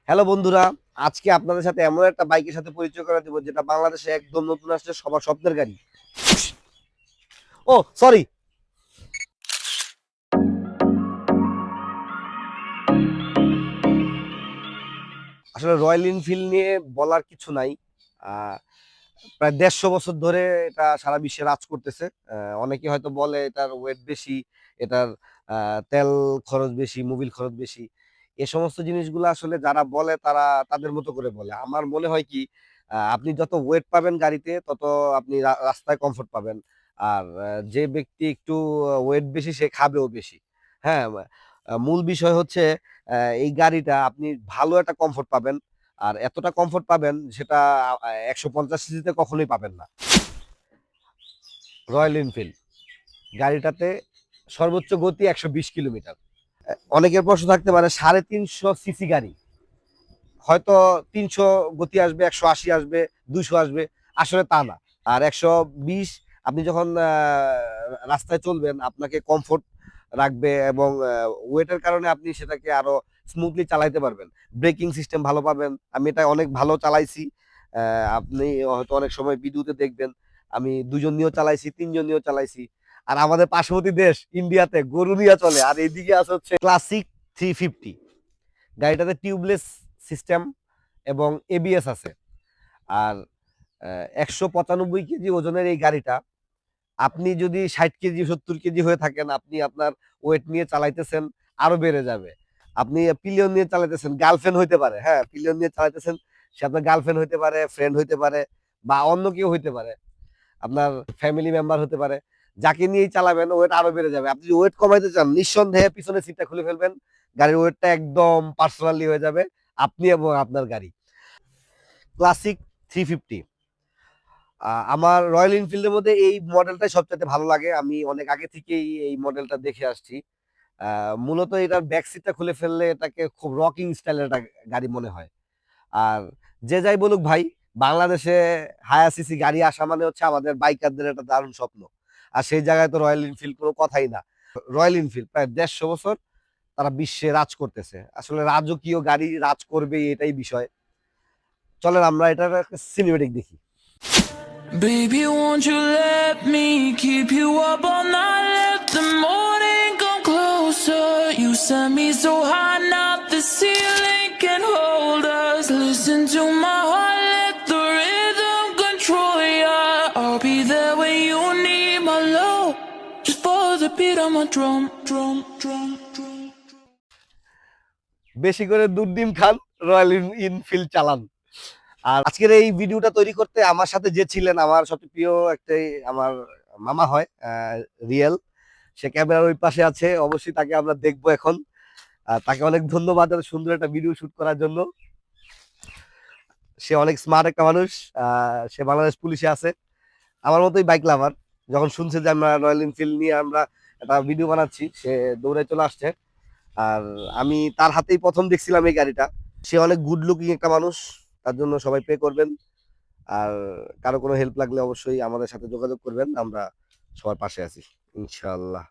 Hello বন্ধুরা, আজকে আপনাদের সাথে এমন একটা বাইকের সাথে পরিচয় করে দেবো যেটা বাংলাদেশে একদম নতুন আসছে, সবার স্বপ্নের গাড়ি। ও সরি, আসলে রয়্যাল এনফিল্ড নিয়ে বলার কিছু নাই। আহ, প্রায় 150 বছর ধরে এটা সারা বিশ্বে রাজ করতেছে। অনেকে হয়তো বলে এটার ওয়েট বেশি, এটার তেল খরচ বেশি, মোবিল খরচ বেশি। এ সমস্ত জিনিসগুলো আসলে যারা বলে তারা তাদের মতো করে বলে। আমার মনে হয় কি, আপনি যত ওয়েট পাবেন গাড়িতে তত আপনি রাস্তায় কমফোর্ট পাবেন। আর যে ব্যক্তি একটু ওয়েট বেশি সে খাবেও বেশি। হ্যাঁ, মূল বিষয় হচ্ছে এই গাড়িটা আপনি ভালো একটা কমফোর্ট পাবেন। আর এতটা কমফোর্ট পাবেন সেটা 150 সিসিতে কখনোই পাবেন না। রয়্যাল এনফিল্ড গাড়িটাতে সর্বোচ্চ গতি 120 কিলোমিটার। অনেকের প্রশ্ন থাকতে পারে 350 সিসি গাড়ি, হয়তো 300 গতি আসবে, 180 আসবে, 200 আসবে। আসলে তা না। আর 120 আপনি যখন রাস্তায় চলবেন আপনাকে কমফোর্ট রাখবে এবং ওয়েটের কারণে আপনি সেটাকে আরো স্মুথলি চালাইতে পারবেন। ব্রেকিং সিস্টেম ভালো পাবেন। আমি এটা অনেক ভালো চালাইছি। আপনি হয়তো অনেক সময় ভিডিওতে দেখবেন আমি 2 জন নিয়েও চালাইছি, 3 জন নিয়েও চালাইছি। আর আমাদের পার্শ্ববর্তী দেশ ইন্ডিয়াতে গরু নিয়ে চলে, আর এইদিকে আছে হচ্ছে ক্লাসিক 350। গাড়িটাতে টিউবলেস সিস্টেম এবং এবিএস আছে। আর 195 কেজি ওজনের এই গাড়িটা আপনি যদি 60 কেজি 70 কেজি হয়ে থাকেন, আপনি আপনার ওয়েট নিয়ে চালাইতেছেন, আরো বেড়ে যাবে। আপনি পিলিয়ন নিয়ে চালাইতেছেন, গার্লফ্রেন্ড হইতে পারে, হ্যাঁ পিলিয়ন নিয়ে চালাইতেছেন, সে আপনার গার্লফ্রেন্ড হইতে পারে, ফ্রেন্ড হইতে পারে, বা অন্য কেউ হইতে পারে, আপনার ফ্যামিলি মেম্বার হতে পারে। যাকে নিয়েই চালাবেন ওয়েট আরো বেড়ে যাবে। আপনি যদি ওয়েট কমাইতে চান নিঃসন্দেহে পিছনের সিটটা খুলে ফেলবেন, গাড়ির ওয়েটটা একদম পার্সোনালি হয়ে যাবে, আপনি এবং আপনার গাড়ি। ক্লাসিক 350 আমার রয়্যাল এনফিল্ডের মধ্যে এই মডেলটাই সবচেয়ে ভালো লাগে। আমি অনেক আগে থেকেই এই মডেলটা দেখে আসছি। মূলত এটার ব্যাক সিটটা খুলে ফেললে এটাকে খুব রকিং স্টাইলের একটা গাড়ি মনে হয়। আর যে যাই বলুক ভাই, বাংলাদেশে হায়ার সিসি গাড়ি আসা মানে হচ্ছে আমাদের বাইকারদের একটা দারুণ স্বপ্ন। আর সেই জায়গায় তো রয়্যাল এনফিল্ড কোনো কথাই না। রয়্যাল এনফিল্ড প্রায় 150 বছর তারা বিশ্বে রাজ করতেছে। আসলে রাজকীয় গাড়ি রাজ করবে এটাই বিষয়। চলেন আমরা এটার একটা সিনেমেটিক দেখি। Baby, won't you let me keep you up all night? Let the morning come closer. You set me so high, not the ceiling can hold us. Listen to my heart, let the rhythm control ya. I'll be there when you need my love. Just follow the beat of my drum, drum, drum, drum. বেশি করে দুধ ডিম খান, royal Enfield চালান। আর আজকের এই ভিডিওটা তৈরি করতে আমার সাথে যে ছিলেন, আমার সবচেয়ে প্রিয় একটাই আমার মামা হয়, রিয়েল। সে ক্যামেরার ওই পাশে আছে, অবশ্যই তাকে আমরা দেখবো এখন। তাকে অনেক ধন্যবাদ এত সুন্দর একটা ভিডিও শুট করার জন্য। সে অনেক স্মার্ট একটা মানুষ। সে বাংলাদেশ পুলিশে আছে, আমার মতোই বাইক লাভার। যখন শুনছে যে আমরা রয়্যাল এনফিল্ড নিয়ে আমরা একটা ভিডিও বানাচ্ছি, সে দৌড়ে চলে আসছে। আর আমি তার হাতেই প্রথম দেখছিলাম এই গাড়িটা। সে অনেক গুড লুকিং একটা মানুষ, তার জন্য সবাই পে করবেন। আর কারো কোনো হেল্প লাগলে অবশ্যই আমাদের সাথে যোগাযোগ করবেন, আমরা সবার পাশে আছি ইনশাআল্লাহ।